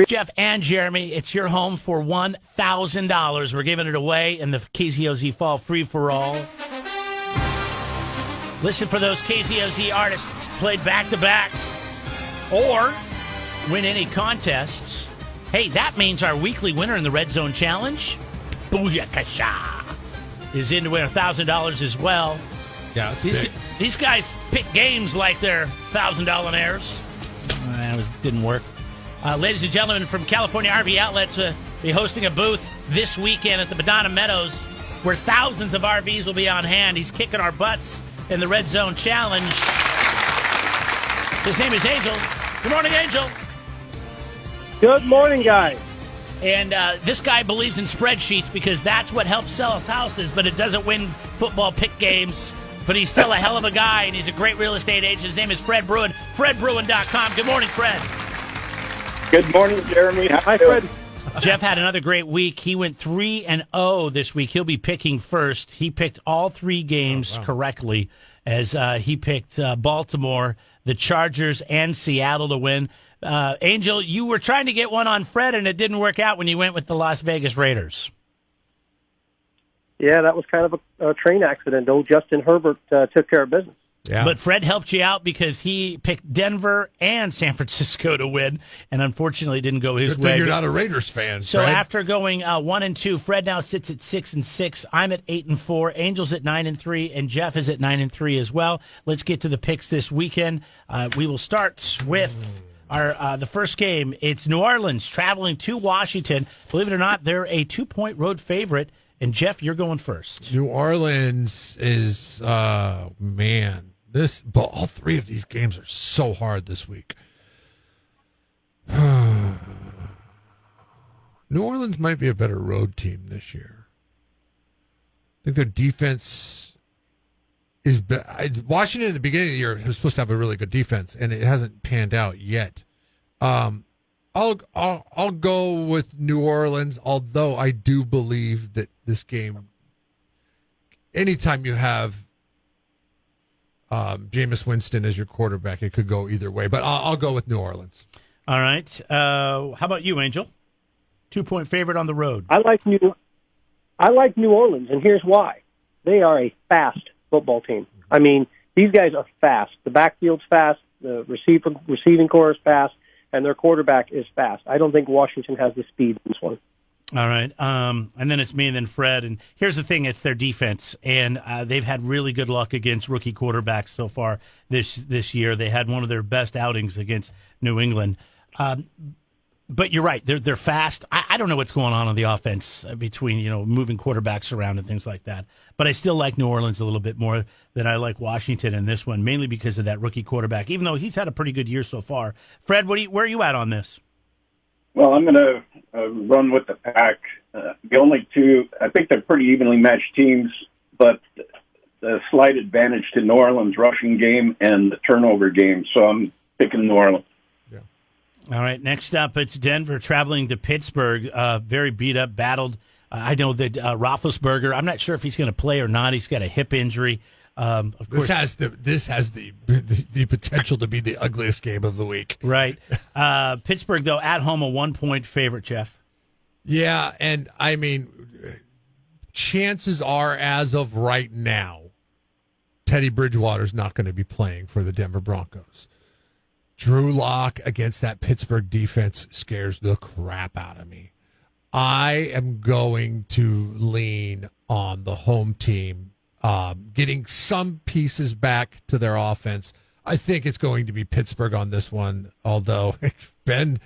Jeff and Jeremy, it's your home for $1,000. We're giving it away in the KZOZ Fall Free-for-All. Listen for those KZOZ artists played back-to-back or win any contests. Hey, that means our weekly winner in the Red Zone Challenge, Booyakasha, is in to win $1,000 as well. Yeah, it's big. These guys pick games like they're $1,000-naires. Didn't work. Ladies and gentlemen, from California RV Outlets, be hosting a booth this weekend at the Madonna Meadows, where thousands of RVs will be on hand. He's kicking our butts in the Red Zone Challenge. His name is Angel. Good morning, Angel. Good morning, guys. And this guy believes in spreadsheets because that's what helps sell us houses, but it doesn't win football pick games. But he's still a hell of a guy, and he's a great real estate agent. His name is Fred Bruin, fredbruin.com. Good morning, Fred. Good morning, Jeremy. Hi, Fred. Jeff had another great week. He went 3-0 this week. He'll be picking first. He picked all three games correctly as he picked Baltimore, the Chargers, and Seattle to win. Angel, you were trying to get one on Fred, and it didn't work out when you went with the Las Vegas Raiders. Yeah, that was kind of a train accident. Old Justin Herbert took care of business. Yeah. But Fred helped you out because he picked Denver and San Francisco to win, and unfortunately didn't go his Good way. thing you're not a Raiders fan, So Fred. after going 1-2, Fred now sits at 6-6. I'm at 8-4. Angel's at 9-3, and Jeff is at 9-3 as well. Let's get to the picks this weekend. We will start with our the first game. It's New Orleans traveling to Washington. Believe it or not, they're a 2-point road favorite. And Jeff, you're going first. New Orleans is, man, all three of these games are so hard this week. New Orleans might be a better road team this year. I think their defense is Washington at the beginning of the year was supposed to have a really good defense, and it hasn't panned out yet. I'll go with New Orleans, although I do believe that this game, anytime you have Jameis Winston as your quarterback, it could go either way. But I'll go with New Orleans. All right. How about you, Angel? 2-point favorite on the road. I like New Orleans, and here's why. They are a fast football team. I mean, these guys are fast. The backfield's fast. The receiving core is fast. And their quarterback is fast. I don't think Washington has the speed in this one. All right. And then it's me and then Fred. And here's the thing. It's their defense. And they've had really good luck against rookie quarterbacks so far this year. They had one of their best outings against New England. But you're right. They're fast. I don't know what's going on the offense between, moving quarterbacks around and things like that. But I still like New Orleans a little bit more than I like Washington in this one, mainly because of that rookie quarterback, even though he's had a pretty good year so far. Fred, where are you at on this? Well, I'm going to run with the pack. The only two, I think they're pretty evenly matched teams, but the slight advantage to New Orleans' rushing game and the turnover game. So I'm picking New Orleans. All right, next up, it's Denver traveling to Pittsburgh. Very beat up, battled. I know that Roethlisberger, I'm not sure if he's going to play or not. He's got a hip injury. Of course, this has the potential to be the ugliest game of the week. Right. Pittsburgh, though, at home, a 1-point favorite, Jeff. Yeah, and I mean, chances are, as of right now, Teddy Bridgewater's not going to be playing for the Denver Broncos. Drew Lock against that Pittsburgh defense scares the crap out of me. I am going to lean on the home team, getting some pieces back to their offense. I think it's going to be Pittsburgh on this one, although if Bend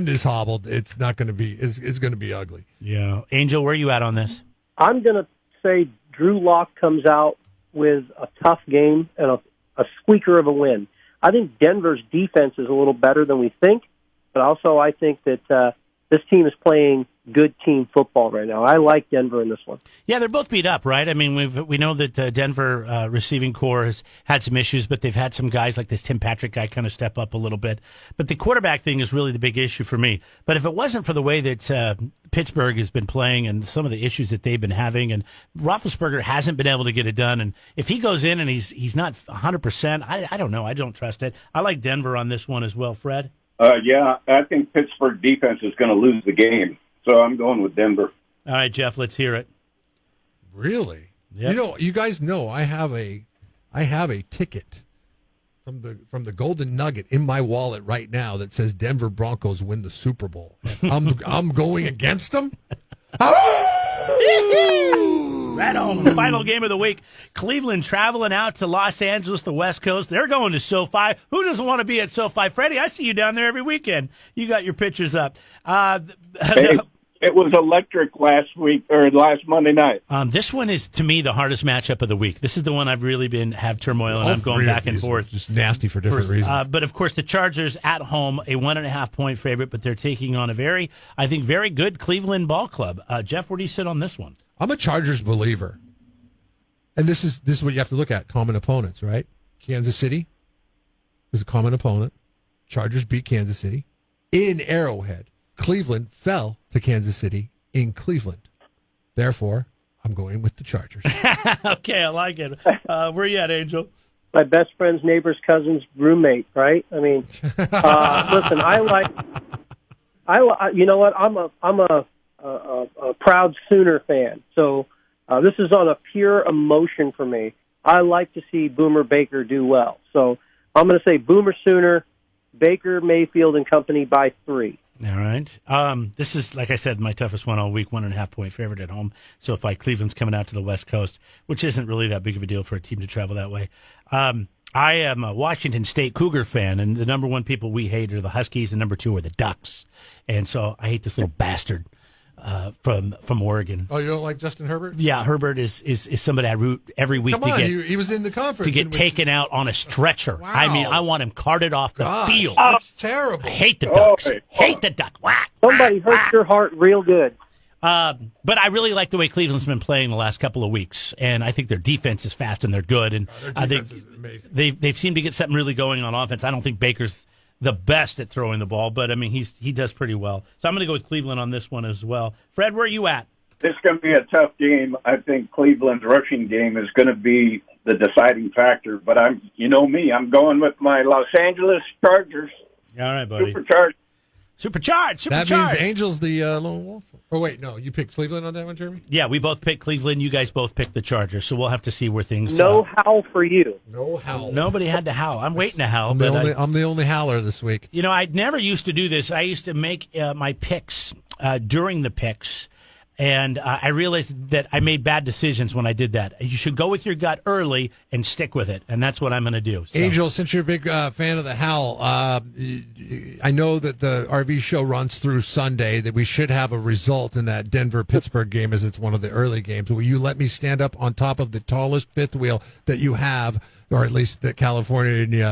is hobbled, it's not going to be it's going to be ugly. Yeah. Angel, where are you at on this? I'm going to say Drew Lock comes out with a tough game and a squeaker of a win. I think Denver's defense is a little better than we think, but also I think that this team is playing good team football right now. I like Denver in this one. Yeah, they're both beat up, right? I mean, we know that Denver receiving core has had some issues, but they've had some guys like this Tim Patrick guy kind of step up a little bit. But the quarterback thing is really the big issue for me. But if it wasn't for the way that Pittsburgh has been playing and some of the issues that they've been having, and Roethlisberger hasn't been able to get it done, and if he goes in and he's not 100%, I don't know. I don't trust it. I like Denver on this one as well, Fred. Yeah, I think Pittsburgh defense is going to lose the game, so I'm going with Denver. All right, Jeff, let's hear it. Really? Yep. You guys know I have a ticket from the Golden Nugget in my wallet right now that says Denver Broncos win the Super Bowl. I'm going against them. Right on. The final game of the week. Cleveland traveling out to Los Angeles, the West Coast. They're going to SoFi. Who doesn't want to be at SoFi? Freddie, I see you down there every weekend. You got your pictures up. Hey, it was electric last Monday night. This one is, to me, the hardest matchup of the week. This is the one I've really have turmoil, and I'm going back and forth. Just nasty for different reasons. But, of course, the Chargers at home, a 1.5-point favorite, but they're taking on a very good Cleveland ball club. Jeff, where do you sit on this one? I'm a Chargers believer. And this is what you have to look at, common opponents, right? Kansas City is a common opponent. Chargers beat Kansas City in Arrowhead. Cleveland fell to Kansas City in Cleveland. Therefore, I'm going with the Chargers. Okay, I like it. Where you at, Angel? My best friend's neighbor's cousin's roommate, right? I mean, listen, you know what? I'm a proud Sooner fan. So this is on a pure emotion for me. I like to see Boomer Baker do well. So I'm going to say Boomer Sooner, Baker, Mayfield, and company by 3. All right. This is, like I said, my toughest one all week, 1.5-point favorite at home. So if Cleveland's coming out to the West Coast, which isn't really that big of a deal for a team to travel that way. I am a Washington State Cougar fan, and the number one people we hate are the Huskies, and number 2 are the Ducks. And so I hate this little bastard from Oregon. Oh, you don't like Justin Herbert? Yeah, Herbert is somebody I root every week Come on, to get. he was in the conference. To get taken out on a stretcher. Wow. I mean, I want him carted off the field. That's terrible. I hate the Ducks. Hate the Ducks. Somebody hurt your heart real good. But I really like the way Cleveland's been playing the last couple of weeks, and I think their defense is fast and they're good. And their defense is amazing. They've seemed to get something really going on offense. I don't think Baker's the best at throwing the ball, but I mean he does pretty well. So I'm going to go with Cleveland on this one as well. Fred, where are you at? This is going to be a tough game. I think Cleveland's rushing game is going to be the deciding factor. But I'm going with my Los Angeles Chargers. All right, buddy. Supercharged. That means Angels the lone wolf. Oh wait, no, you picked Cleveland on that one, Jeremy. Yeah, we both picked Cleveland. You guys both picked the Chargers. So we'll have to see where things. No howl for you. No howl. Nobody had to howl. I'm waiting to howl. I'm the only howler this week. You know, I never used to do this. I used to make my picks during the picks. And I realized that I made bad decisions when I did that. You should go with your gut early and stick with it, and that's what I'm going to do. So. Angel, since you're a big fan of the Howl, I know that the RV show runs through Sunday, that we should have a result in that Denver-Pittsburgh game as it's one of the early games. Will you let me stand up on top of the tallest fifth wheel that you have, or at least that California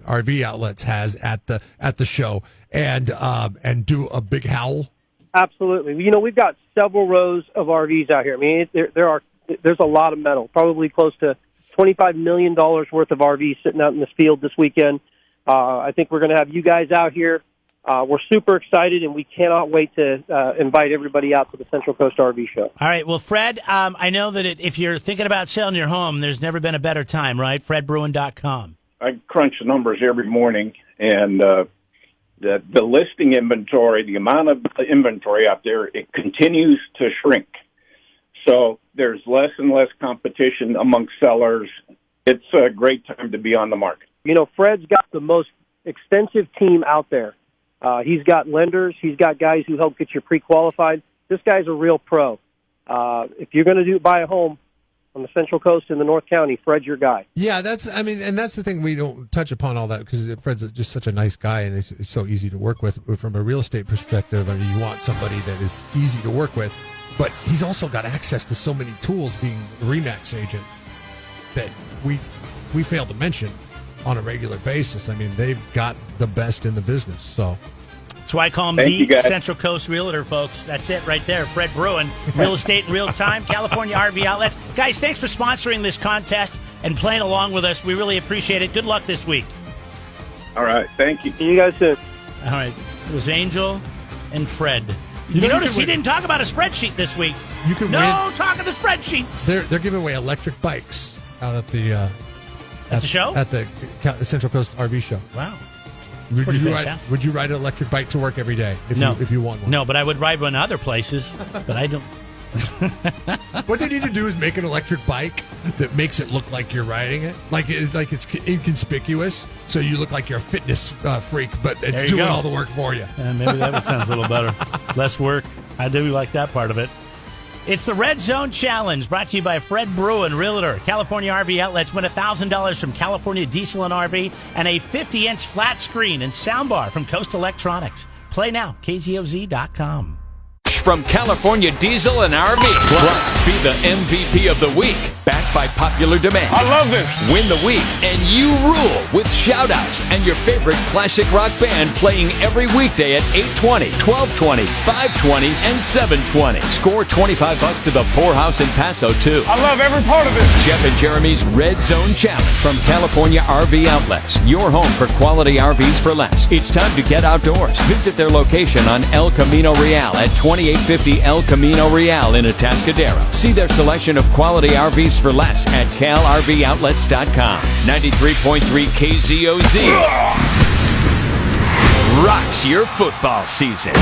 RV Outlets has at the show, and do a big howl? Absolutely. You know, we've got several rows of RVs out here. I mean, there's a lot of metal, probably close to $25 million worth of RVs sitting out in this field this weekend. I think we're going to have you guys out here. We're super excited, and we cannot wait to invite everybody out to the Central Coast RV Show. All right. Well, Fred, I know that if you're thinking about selling your home, there's never been a better time, right? FredBruin.com. I crunch the numbers every morning, and the listing inventory, the amount of inventory out there, it continues to shrink. So there's less and less competition amongst sellers. It's a great time to be on the market. You know, Fred's got the most extensive team out there. He's got lenders. He's got guys who help get you pre-qualified. This guy's a real pro. If you're going to buy a home on the Central Coast in the North County, Fred's your guy. Yeah, that's the thing. We don't touch upon all that because Fred's just such a nice guy and he's so easy to work with from a real estate perspective. I mean, you want somebody that is easy to work with, but he's also got access to so many tools being a RE/MAX agent that we fail to mention on a regular basis. I mean, they've got the best in the business, so... That's why I call him the Central Coast Realtor, folks. That's it right there. Fred Bruin, real estate in real time, California RV Outlets. Guys, thanks for sponsoring this contest and playing along with us. We really appreciate it. Good luck this week. All right. Thank you. See you guys soon. All right. It was Angel and Fred. You notice he didn't talk about a spreadsheet this week. You can talk of the spreadsheets. They're giving away electric bikes out at the at the show? At the Central Coast RV Show. Wow. Pretty fantastic. Would you ride an electric bike to work every day if you want one? No, but I would ride one other places. But I don't. What they need to do is make an electric bike that makes it look like you're riding it, like it's inconspicuous, so you look like you're a fitness freak, but it's doing all the work for you. Maybe that would sound a little better. Less work. I do like that part of it. It's the Red Zone Challenge, brought to you by Fred Bruin, Realtor. California RV Outlets. Win $1,000 from California Diesel and RV and a 50-inch flat screen and soundbar from Coast Electronics. Play now, KZOZ.com. From California Diesel and RV. Plus, be the MVP of the week. Backed by popular demand. I love this. Win the week, and you rule with shout-outs and your favorite classic rock band playing every weekday at 8:20, 12:20, 5:20, and 7:20. Score $25 to the Poorhouse in Paso, too. I love every part of it. Jeff and Jeremy's Red Zone Challenge from California RV Outlets. Your home for quality RVs for less. It's time to get outdoors. Visit their location on El Camino Real at 2850 El Camino Real in Atascadero. See their selection of quality RVs for less at calrvoutlets.com. 93.3 KZOZ rocks your football season.